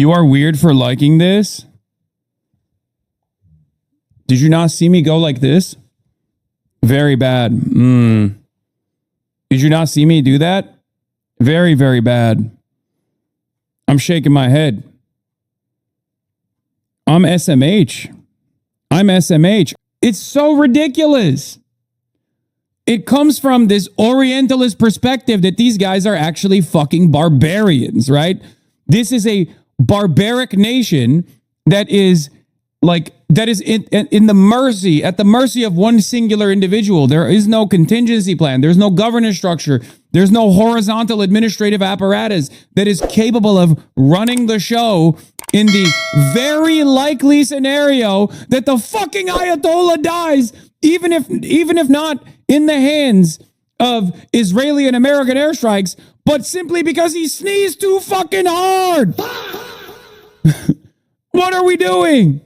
You are weird for liking this? Did you not see me go like this? Very bad. Did you not see me do that? Very, very bad. I'm shaking my head. I'm SMH. I'm SMH. It's so ridiculous. It comes from this Orientalist perspective that these guys are actually fucking barbarians, right? This is a barbaric nation that is in the mercy, at the mercy of one singular individual. There is no contingency plan. There's no governance structure. There's no horizontal administrative apparatus that is capable of running the show in the very likely scenario that the fucking Ayatollah dies, even if not in the hands of Israeli and American airstrikes, but simply because he sneezed too fucking hard. What are we doing?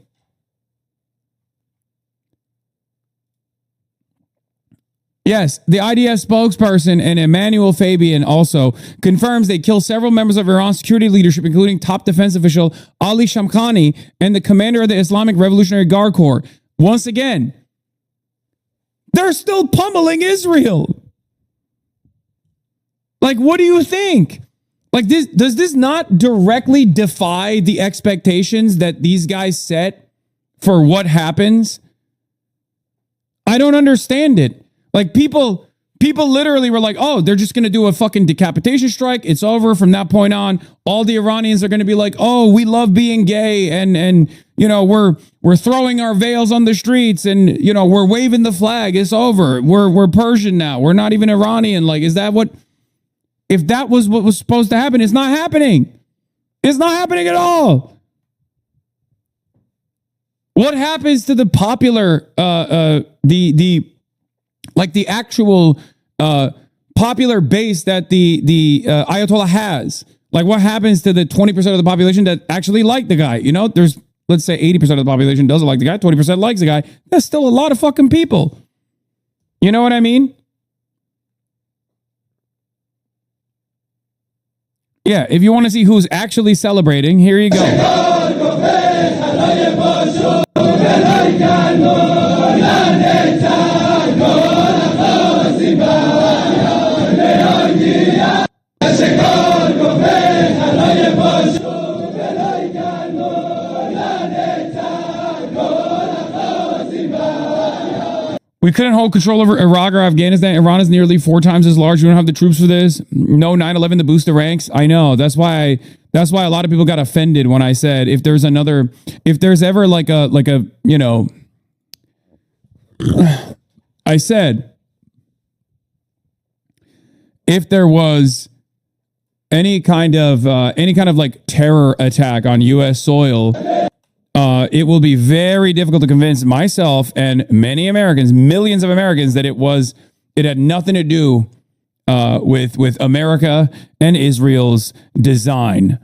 Yes, the IDF spokesperson and Emmanuel Fabian also confirms they killed several members of Iran's security leadership, including top defense official Ali Shamkhani and the commander of the Islamic Revolutionary Guard Corps. Once again, they're still pummeling Israel. Like, what do you think? Like, does this not directly defy the expectations that these guys set for what happens? I don't understand it. Like, people literally were like, oh, they're just going to do a fucking decapitation strike. It's over. From that point on, all the Iranians are going to be like, oh, we love being gay. And you know, we're throwing our veils on the streets and, you know, we're waving the flag. It's over. We're Persian now. We're not even Iranian. Like, is that what, if that was what was supposed to happen? It's not happening. It's not happening at all. What happens to the popular, the actual popular base that the Ayatollah has? Like, what happens to the 20% of the population that actually like the guy? You know, there's, let's say 80% of the population doesn't like the guy, 20% likes the guy. That's still a lot of fucking people. You know what I mean? Yeah, if you want to see who's actually celebrating, here you go. We couldn't hold control over Iraq or Afghanistan. Iran is nearly 4 times as large. We don't have the troops for this. No 9/11 to boost the ranks. I know. That's why a lot of people got offended when I said if there's ever like a you know, I said if there was any kind of like terror attack on U.S. soil, it will be very difficult to convince myself and many Americans, millions of Americans, that it had nothing to do with America and Israel's design.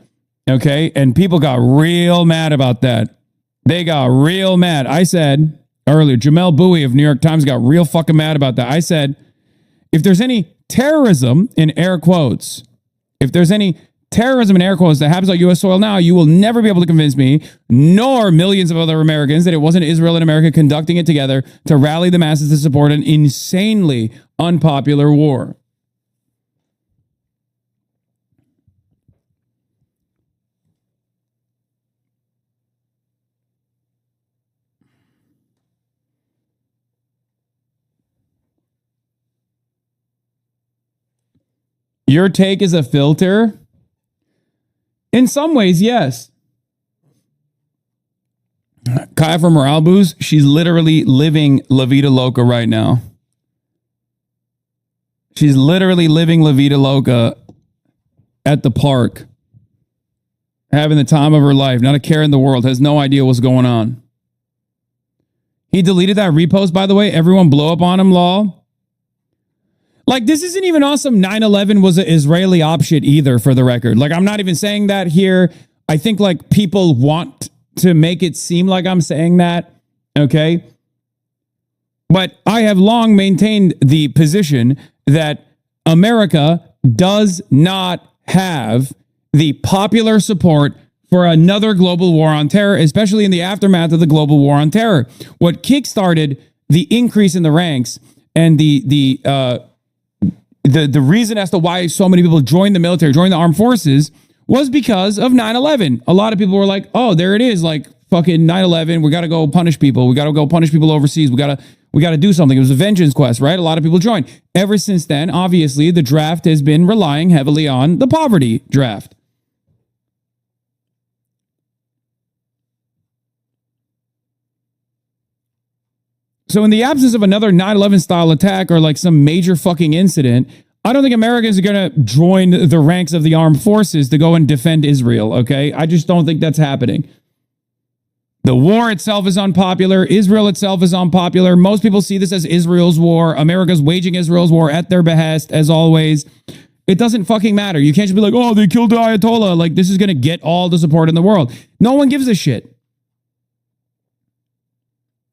Okay, and people got real mad about that. They got real mad. I said earlier, Jamel Bowie of New York Times got real fucking mad about that. I said, if there's any terrorism in air quotes, if there's any terrorism in air quotes that happens on U.S. soil now, you will never be able to convince me, nor millions of other Americans, that it wasn't Israel and America conducting it together to rally the masses to support an insanely unpopular war. Your take is a filter? In some ways, yes. Kaya from Morale Boost, she's literally living La Vida Loca right now. She's literally living La Vida Loca at the park, having the time of her life, not a care in the world, has no idea what's going on. He deleted that repost, by the way. Everyone blow up on him, lol. Like, this isn't even awesome. 9/11 was an Israeli op shit either, for the record. Like, I'm not even saying that here. I think, like, people want to make it seem like I'm saying that, okay? But I have long maintained the position that America does not have the popular support for another global war on terror, especially in the aftermath of the global war on terror. What kickstarted the increase in the ranks and the reason as to why so many people joined the military, joined the armed forces, was because of 9/11. A lot of people were like, oh, there it is, like fucking 9/11. We got to go punish people. We got to go punish people overseas. We got to do something. It was a vengeance quest, right? A lot of people joined. Ever since then, obviously, the draft has been relying heavily on the poverty draft. So in the absence of another 9/11 style attack or like some major fucking incident, I don't think Americans are going to join the ranks of the armed forces to go and defend Israel, okay? I just don't think that's happening. The war itself is unpopular. Israel itself is unpopular. Most people see this as Israel's war. America's waging Israel's war at their behest, as always. It doesn't fucking matter. You can't just be like, oh, they killed the Ayatollah. Like, this is going to get all the support in the world. No one gives a shit.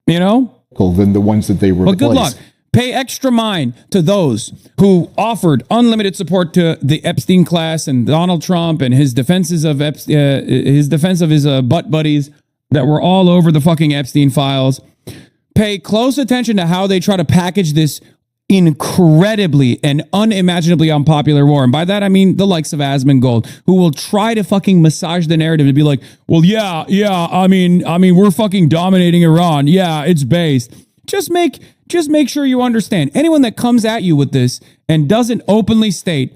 You know? Than the ones that they replaced. But good luck. Pay extra mind to those who offered unlimited support to the Epstein class and Donald Trump and his defenses of his defense of his butt buddies that were all over the fucking Epstein files. Pay close attention to how they try to package this incredibly and unimaginably unpopular war. And by that, I mean the likes of Asmongold, who will try to fucking massage the narrative to be like, well, yeah, I mean, we're fucking dominating Iran. Yeah, it's based. Just make sure you understand. Anyone that comes at you with this and doesn't openly state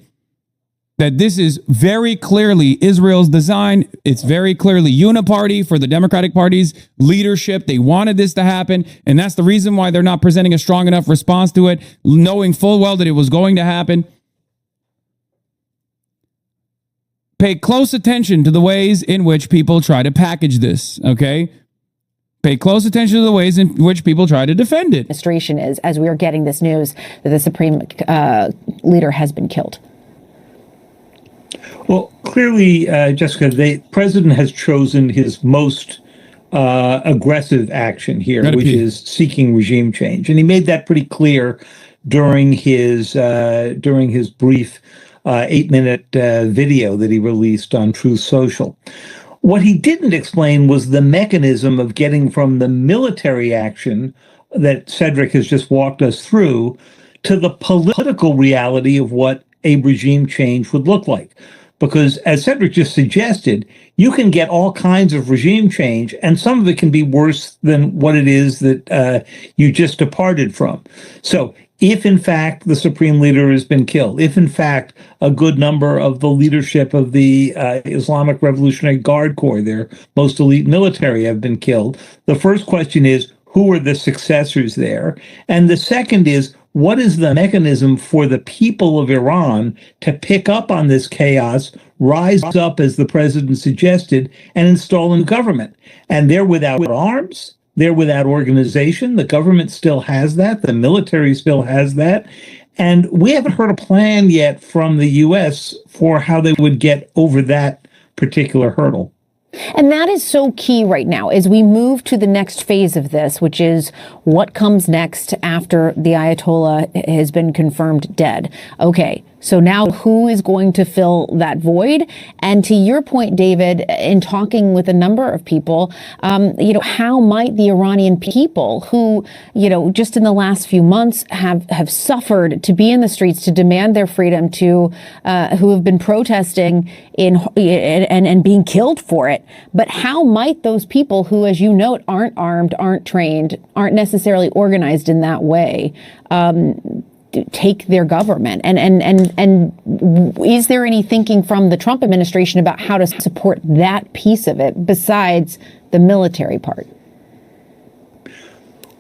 that this is very clearly Israel's design, it's very clearly uniparty for the Democratic Party's leadership. They wanted this to happen, and that's the reason why they're not presenting a strong enough response to it, knowing full well that it was going to happen. Pay close attention to the ways in which people try to package this, okay? Pay close attention to the ways in which people try to defend it. Administration is, as we are getting this news that the Supreme Leader has been killed. Well, clearly, Jessica, the president has chosen his most aggressive action here, which is seeking regime change, and he made that pretty clear during his brief 8-minute video that he released on Truth Social. What he didn't explain was the mechanism of getting from the military action that Cedric has just walked us through to the political reality of what a regime change would look like. Because as Cedric just suggested, you can get all kinds of regime change, and some of it can be worse than what it is that you just departed from. So if, in fact, the Supreme Leader has been killed, if, in fact, a good number of the leadership of the Islamic Revolutionary Guard Corps, their most elite military, have been killed, the first question is, who are the successors there? And the second is, what is the mechanism for the people of Iran to pick up on this chaos, rise up, as the president suggested, and install a new government? And they're without arms. They're without organization. The government still has that. The military still has that. And we haven't heard a plan yet from the U.S. for how they would get over that particular hurdle. And that is so key right now as we move to the next phase of this, which is what comes next after the Ayatollah has been confirmed dead. Okay, so now who is going to fill that void? And to your point, David, in talking with a number of people, how might the Iranian people who, just in the last few months have suffered to be in the streets to demand their freedom, who have been protesting and being killed for it, but how might those people who, as you note, aren't armed, aren't trained, aren't necessarily organized in that way, take their government? And is there any thinking from the Trump administration about how to support that piece of it besides the military part?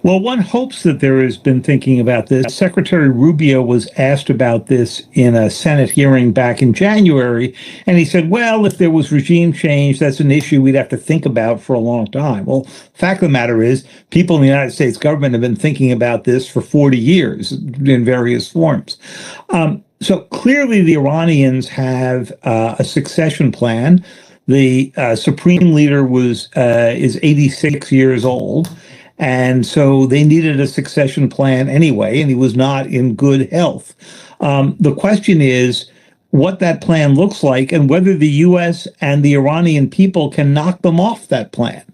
Well, one hopes that there has been thinking about this. Secretary Rubio was asked about this in a Senate hearing back in January, and he said, well, if there was regime change, that's an issue we'd have to think about for a long time. Well, fact of the matter is, people in the United States government have been thinking about this for 40 years in various forms. So clearly the Iranians have a succession plan. The Supreme Leader is 86 years old. And so they needed a succession plan anyway, and he was not in good health. The question is, what that plan looks like and whether the U.S. and the Iranian people can knock them off that plan.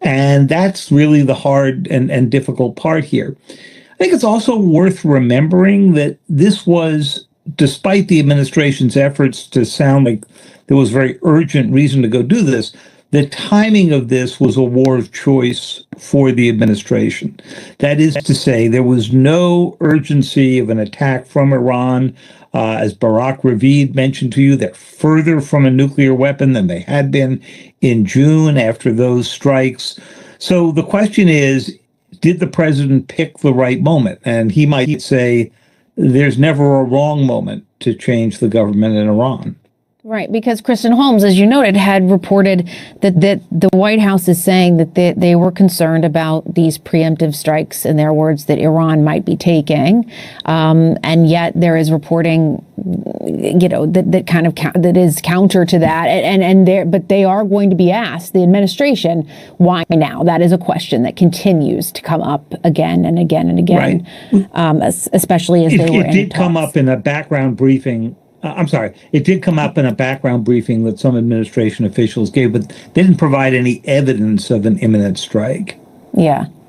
And that's really the hard and difficult part here. I think it's also worth remembering that this was, despite the administration's efforts to sound like there was very urgent reason to go do this, the timing of this was a war of choice for the administration. That is to say, there was no urgency of an attack from Iran. As Barack Ravid mentioned to you, they're further from a nuclear weapon than they had been in June after those strikes. So the question is, did the president pick the right moment? And he might say, there's never a wrong moment to change the government in Iran. Right, because Kristen Holmes, as you noted, had reported that the White House is saying that they were concerned about these preemptive strikes, in their words, that Iran might be taking, and yet there is reporting, that is counter to that, but they are going to be asked, the administration, why now? That is a question that continues to come up again and again and again, right. Especially as they were in talks. It did come up in a background briefing. It did come up in a background briefing that some administration officials gave, but they didn't provide any evidence of an imminent strike.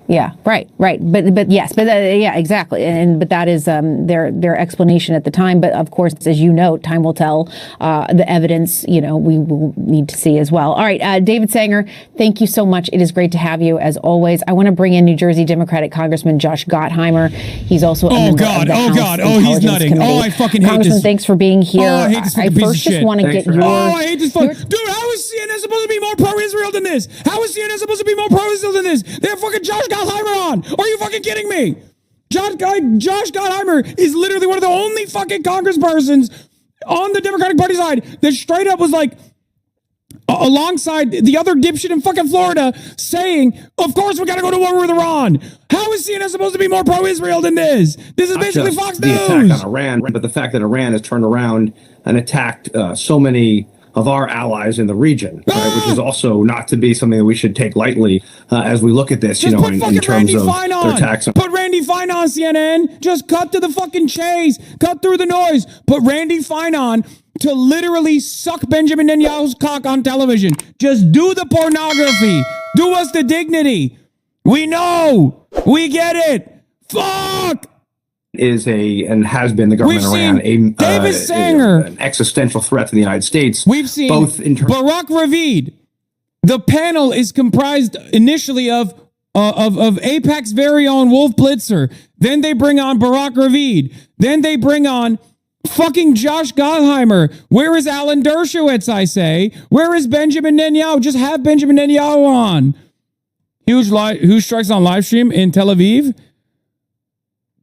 Yeah, right. Yeah, exactly. But that is their explanation at the time. But of course, as you note, time will tell. The evidence, we will need to see as well. All right, David Sanger, thank you so much. It is great to have you as always. I want to bring in New Jersey Democratic Congressman Josh Gottheimer. He's also a member of the House he's nutting. Committee. I fucking hate Congressman, this. thanks for being here. I hate this fucking piece of shit. Want to get your. I hate this fucking. Dude, how is CNN supposed to be more pro-Israel than this? How is CNN supposed to be more pro-Israel than this? They have fucking Josh Gottheimer on. Are you fucking kidding me? Josh Gottheimer is literally one of the only fucking congresspersons on the Democratic Party side that straight up was like, alongside the other dipshit in fucking Florida, saying, of course we gotta go to war with Iran. How is CNN supposed to be more pro-Israel than this? This is basically Fox News. The attack on Iran, but the fact that Iran has turned around and attacked so many of our allies in the region, right, which is also not to be something that we should take lightly as we look at this, in terms Randy of Fine their attacks. Put Randy Fine on CNN. Just cut to the fucking chase. Cut through the noise. Put Randy Fine on to literally suck Benjamin Netanyahu's cock on television. Just do the pornography. Do us the dignity. We know. We get it. Fuck. Is and has been the government of Iran David Sanger, an existential threat to the United States. We've seen both in terms Barack Ravid. The panel is comprised initially of AIPAC's very own Wolf Blitzer. Then they bring on Barack Ravid. Then they bring on fucking Josh Gottheimer. Where is Alan Dershowitz, I say? Where is Benjamin Netanyahu? Just have Benjamin Netanyahu on. Who strikes on live stream in Tel Aviv?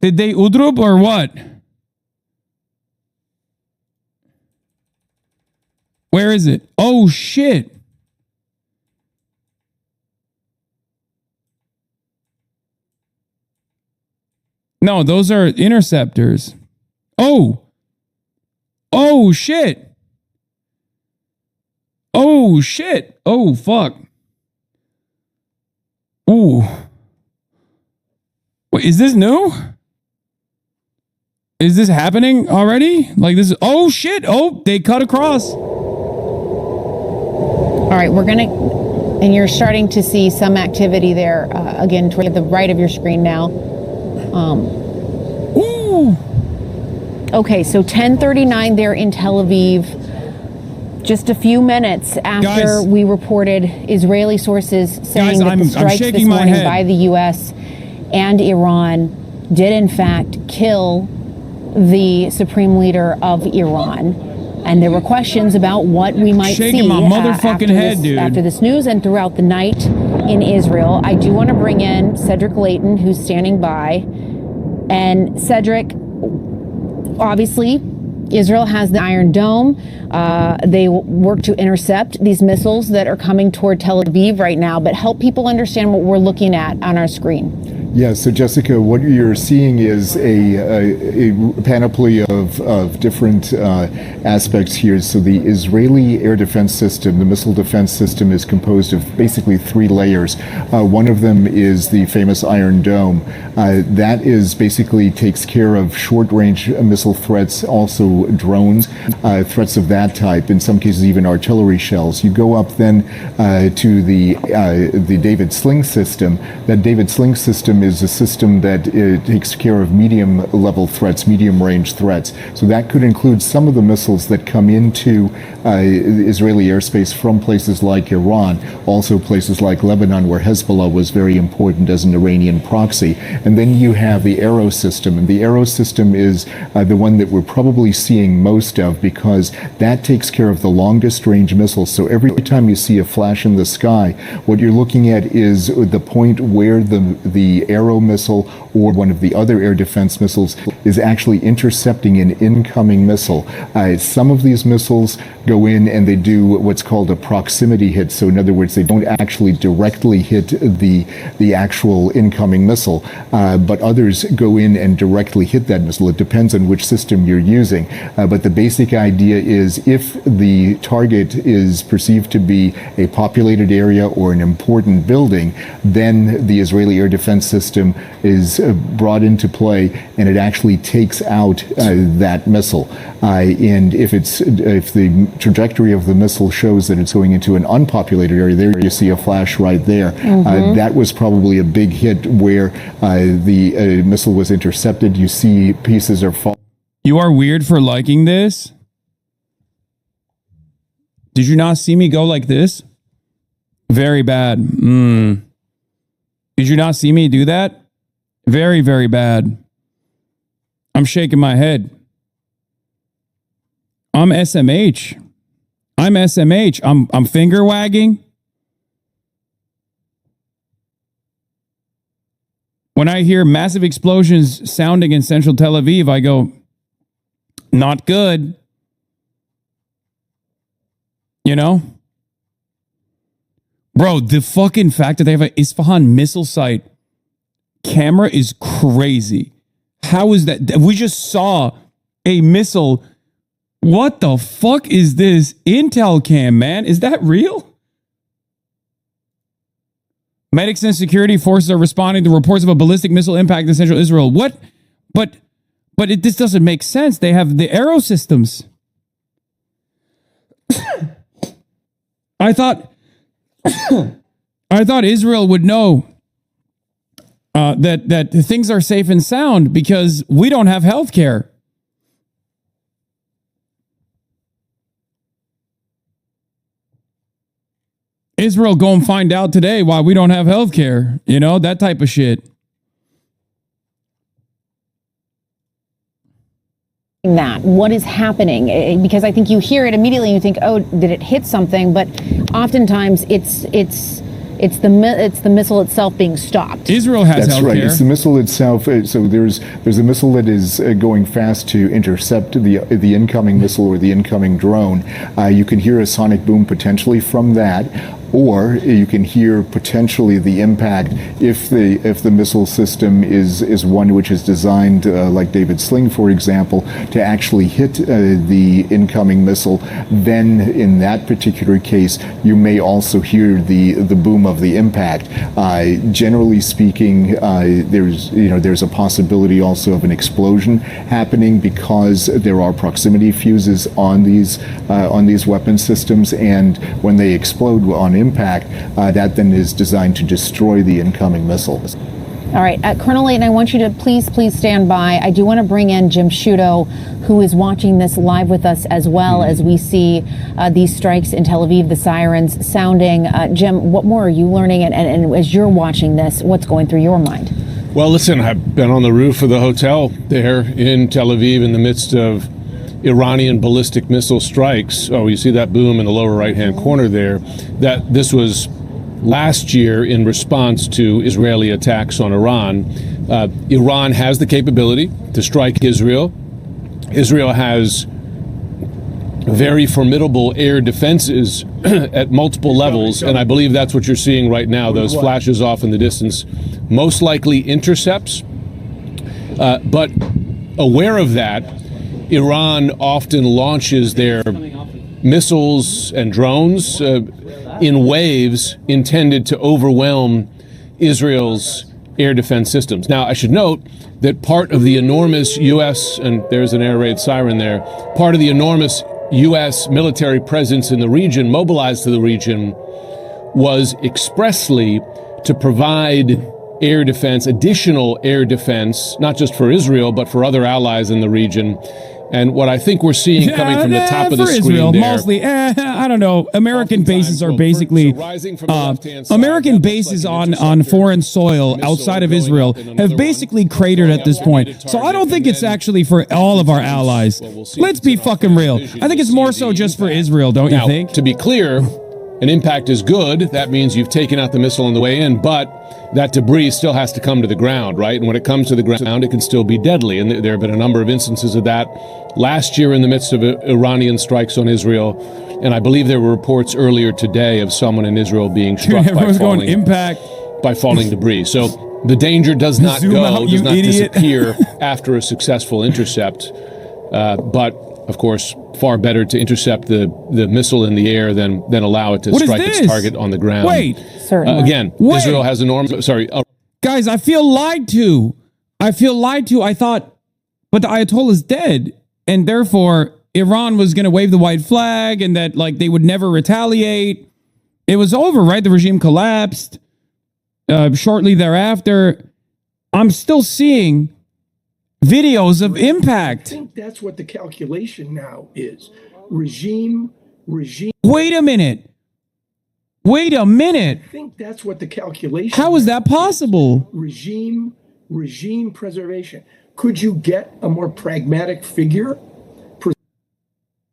Did they udrub or what? Where is it? Oh, shit. No, those are interceptors. Oh, shit. Oh, shit. Oh, fuck. Ooh. Wait, is this new? Is this happening already? Like this? Oh shit! Oh, they cut across. All right, and you're starting to see some activity there again toward the right of your screen now. Ooh. Okay, so 10:39 there in Tel Aviv. Just a few minutes after we reported Israeli sources saying that the strikes this morning by the U.S. and Iran did in fact kill the supreme leader of Iran. And there were questions about what we might see after this news and throughout the night in Israel. I do want to bring in Cedric Layton, who's standing by. And Cedric, obviously, Israel has the Iron Dome. They work to intercept these missiles that are coming toward Tel Aviv right now, but help people understand what we're looking at on our screen. Yeah, so Jessica, what you're seeing is a panoply of different aspects here. So the Israeli air defense system, the missile defense system, is composed of basically three layers. One of them is the famous Iron Dome. That is basically takes care of short-range missile threats, also drones, threats of that type, in some cases even artillery shells. You go up then to the David Sling system. That David Sling system is a system that takes care of medium-level threats, medium-range threats. So that could include some of the missiles that come into Israeli airspace from places like Iran, also places like Lebanon, where Hezbollah was very important as an Iranian proxy. And then you have the Arrow system, and the Arrow system is the one that we're probably seeing most of, because that takes care of the longest range missiles. So every time you see a flash in the sky, what you're looking at is the point where the Arrow missile or one of the other air defense missiles is actually intercepting an incoming missile. Some of these missiles go in and they do what's called a proximity hit. So in other words, they don't actually directly hit the actual incoming missile, but others go in and directly hit that missile. It depends on which system you're using. But the basic idea is, if the target is perceived to be a populated area or an important building, then the Israeli air defense system is brought into play, and it actually takes out that missile. And if the trajectory of the missile shows that it's going into an unpopulated area, there you see a flash right there. That was probably a big hit where the missile was intercepted. You see pieces are falling. You are weird for liking this? Did you not see me go like this? Very bad. Did you not see me do that? Very, very bad. I'm shaking my head. I'm SMH. I'm finger wagging. When I hear massive explosions sounding in central Tel Aviv, I go, not good. You know? Bro, the fucking fact that they have an Isfahan missile site camera is crazy. How is that? We just saw a missile. What the fuck is this intel cam, man? Is that real? Medics and security forces are responding to reports of a ballistic missile impact in central Israel. What? But this doesn't make sense. They have the Arrow systems. I thought Israel would know that things are safe and sound because we don't have health care. Israel go and find out today why we don't have health care. You know, that type of shit. That what is happening, because I think you hear it immediately and you think, oh, did it hit something? But oftentimes it's the missile itself being stopped. Israel has That's right. healthcare. It's the missile itself. So there's a missile that is going fast to intercept the incoming missile or the incoming drone. You can hear a sonic boom potentially from that. Or you can hear potentially the impact if the missile system is one which is designed like David Sling, for example, to actually hit the incoming missile. Then in that particular case, you may also hear the boom of the impact. Generally speaking, there's a possibility also of an explosion happening because there are proximity fuses on these weapon systems, and when they explode on impact, that then is designed to destroy the incoming missiles. All right, Colonel Layton, I want you to please stand by. I do want to bring in Jim Sciutto, who is watching this live with us as well as we see these strikes in Tel Aviv, the sirens sounding. Jim, what more are you learning? And as you're watching this, what's going through your mind? Well, listen, I've been on the roof of the hotel there in Tel Aviv in the midst of Iranian ballistic missile strikes. Oh, you see that boom in the lower right-hand corner there? That this was last year in response to Israeli attacks on Iran. Iran has the capability to strike Israel. Israel has very formidable air defenses at multiple levels, and I believe that's what you're seeing right now, those flashes off in the distance, most likely intercepts. But aware of that, Iran often launches their missiles and drones in waves intended to overwhelm Israel's air defense systems. Now, I should note that part of the enormous U.S., and there's an air raid siren there, part of the enormous U.S. military presence in the region, mobilized to the region, was expressly to provide air defense, additional air defense, not just for Israel, but for other allies in the region. And what I think we're seeing coming from the top of the screen Israel, there, mostly, I don't know. American bases are basically American bases on foreign soil outside of Israel have basically cratered at this point. So I don't think it's actually for all of our allies. Let's be fucking real. I think it's more so just for Israel, don't you think? To be clear, an impact is good. That means you've taken out the missile on the way in, but that debris still has to come to the ground, right? And when it comes to the ground, it can still be deadly. And there have been a number of instances of that last year in the midst of Iranian strikes on Israel. And I believe there were reports earlier today of someone in Israel being struck by falling debris. So the danger does not disappear after a successful intercept. But of course, far better to intercept the missile in the air than allow it to strike its target on the ground. Wait. Again, Israel has enormous... Guys, I feel lied to. I thought, but the Ayatollah's dead. And therefore, Iran was going to wave the white flag and that like they would never retaliate. It was over, right? The regime collapsed shortly thereafter. I'm still seeing videos of impact. I think that's what the calculation now is. Regime. Wait a minute. I think that's what the calculation. How is that possible? Regime preservation. Could you get a more pragmatic figure?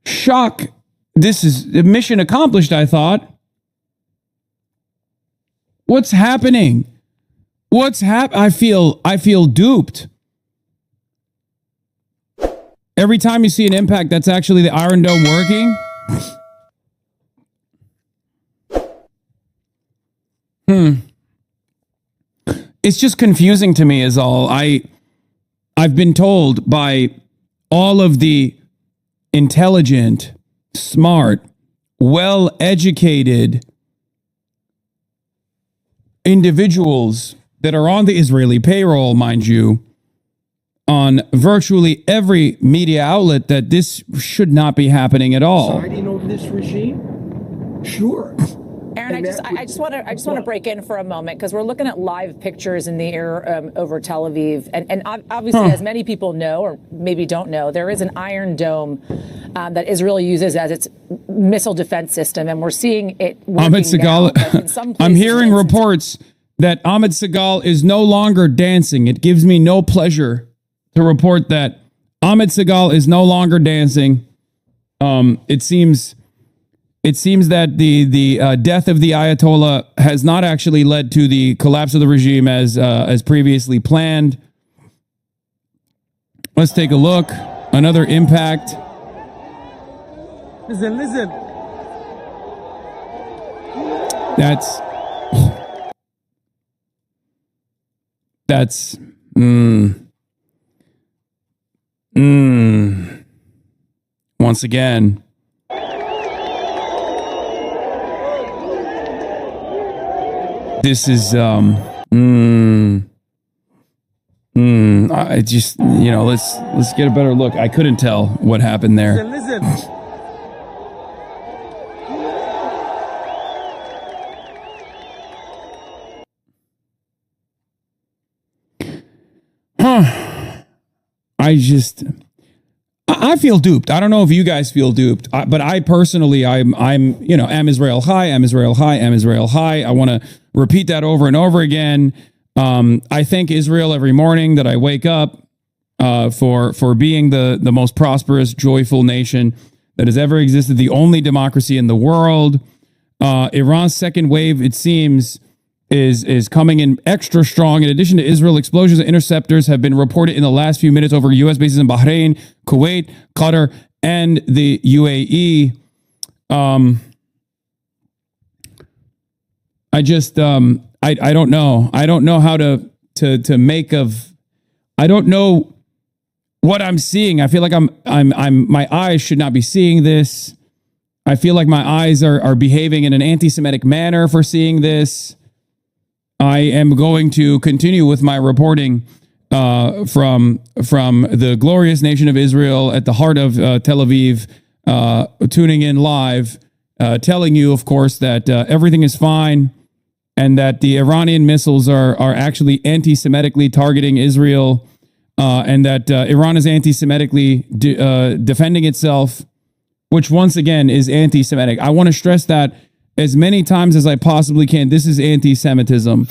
Shock. This is mission accomplished, I thought. What's happening? I feel duped. Every time you see an impact, that's actually the Iron Dome working. It's just confusing to me is all. I've been told by all of the intelligent, smart, well-educated individuals that are on the Israeli payroll, mind you, on virtually every media outlet that this should not be happening at all. Siding over this regime? Sure. Aaron, I just want to break in for a moment because we're looking at live pictures in the air over Tel Aviv, and obviously, as many people know or maybe don't know, there is an Iron Dome that Israel uses as its missile defense system, and we're seeing it working Ahmed Segal, now, in some places, I'm hearing reports that Ahmed Segal is no longer dancing. It gives me no pleasure to report that Ahmed Segal is no longer dancing. It seems that the death of the Ayatollah has not actually led to the collapse of the regime as previously planned. Let's take a look. Another impact. Listen. That's once again. This is I just, let's get a better look. I couldn't tell what happened there. Listen. I feel duped. I don't know if you guys feel duped, but I personally, am Israel high, am Israel high, am Israel high. I want to repeat that over and over again. I thank Israel every morning that I wake up for being the most prosperous, joyful nation that has ever existed, the only democracy in the world. Iran's second wave, it seems, is coming in extra strong. In addition to Israel, explosions and interceptors have been reported in the last few minutes over U.S. bases in Bahrain, Kuwait, Qatar, and the UAE. I just I don't know. I don't know how to make of. I don't know what I'm seeing. I feel like I'm my eyes should not be seeing this. I feel like my eyes are behaving in an anti-Semitic manner for seeing this. I am going to continue with my reporting from the glorious nation of Israel at the heart of Tel Aviv, tuning in live, telling you, of course, that everything is fine and that the Iranian missiles are actually anti-Semitically targeting Israel, and that Iran is anti-Semitically defending itself, which once again is anti-Semitic. I want to stress that as many times as I possibly can. This is anti-Semitism.